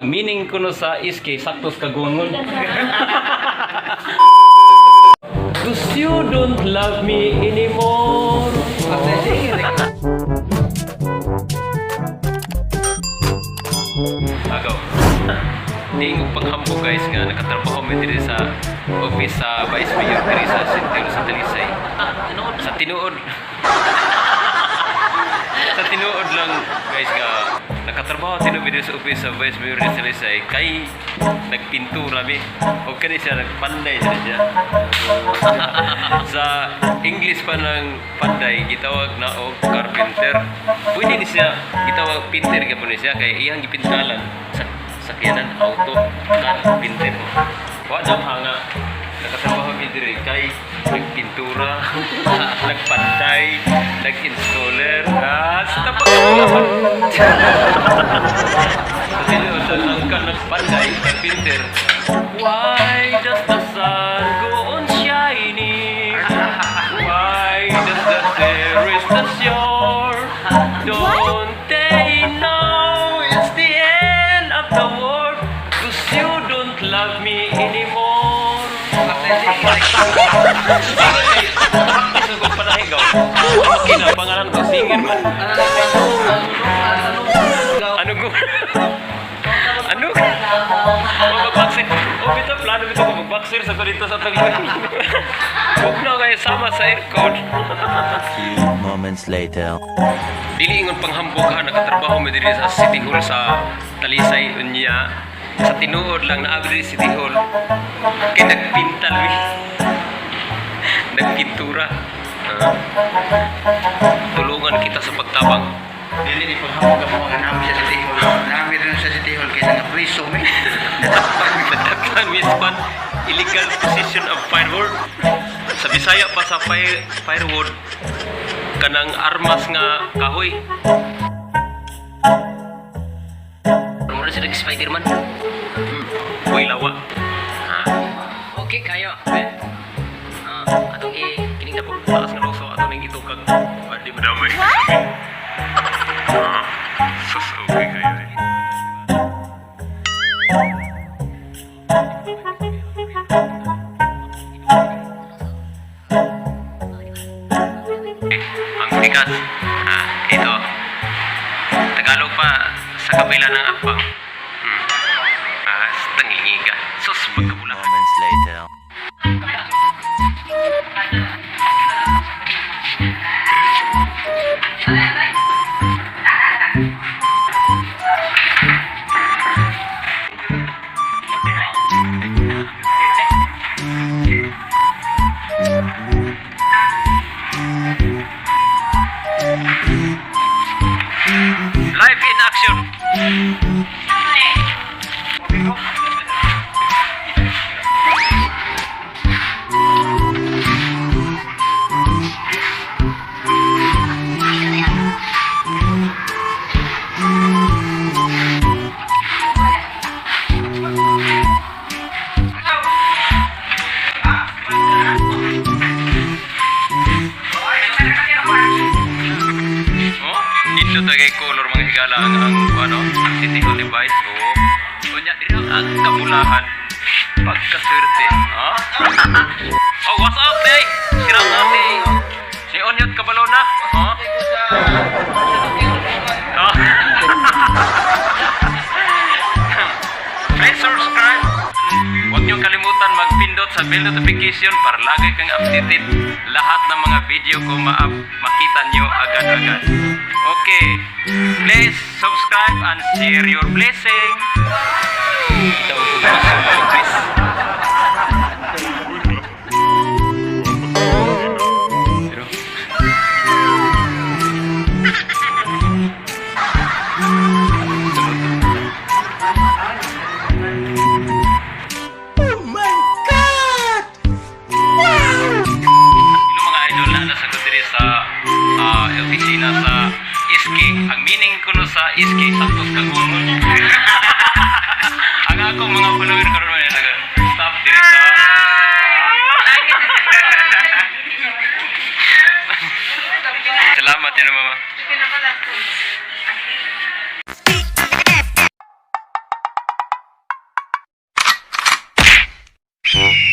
Meaning ko no sa iski, saktos kagungon. Cause you don't love me anymore. Agaw. Di ko paghambog guys nga nakatrabaho mi diri sa office sa Vice Mayor diri sa Sintel sa Talisay. Sa tinuod. Sa tinuod lang guys nga nakatrabaho tinuod diri sa office sa Vice Mayor diri sa Talisay kay nagpintura mi. O kani siya nagpanday siya. Sa English pa ng panday gitawag na og carpenter. Pwede ni siya gitawag painter gyapon ni siya kay iyang gipintalan sa sakyanan auto kan pinter. Wa daw hanga nakatrabaho mi diri kay nagpintura, nagpanday, nag-installer, sa pagkakalaban. Kasi sa langka nagpanday, nagpinter. Why does the sun go on shining? Why does the terrace the shore? Don't they know it's the end of the world? Cause you don't love me anymore. Isa ko panahigaw. Makina, pangalan ko, singer man. Ano ko? Ano ko? Magbaksir. Bito, plano bito ko magbaksir sa ko dito sa Taglay. Huwag na kayo sama sa aircon. A few moments later. Dili ingon panghambog ha, nakatrabaho mo diri sa City Hall sa Talisay unya. Sa tinuod lang naabri City Hall. Kay nagpintal mi. Nagpintura. Tulungan kita sa pagtabang. Dili ni paghambog mo nga namin sa City Hall. Namin rin sa City Hall kaya nag-preso mi. Natakpan mispan illegal possession of firewood. Sa Bisaya pa sa firewood kanang armas nga kahoy. Mura sila Spider-Man. Boy lawa. Okay kayo. Atong kining na po talas nga loso atong ning itukag. Di madamay. Sus okay kayo. Ang tikas. Ito. Tagalog pa sa kabila ng apang. Tangingiga. Sus, pagkabulang. Moments later. Live in action. Ito tagay color mga higala ang ano, ang City Hall device o kunya diri ang kabulahan pagkaswerte. Oh, what's up, day? Sirang ate. Si Onyot kabalaw na. Please subscribe. Huwag niyong kalimutan magpindot sa bell notification para lagi kang updated lahat ng mga video ko makita niyo agad-agad. Okay, please subscribe and share your blessing. Kita ko please. Opisina sa iski. Ang meaning ko no sa iski saktos kagungon. Ang ako mga Hall.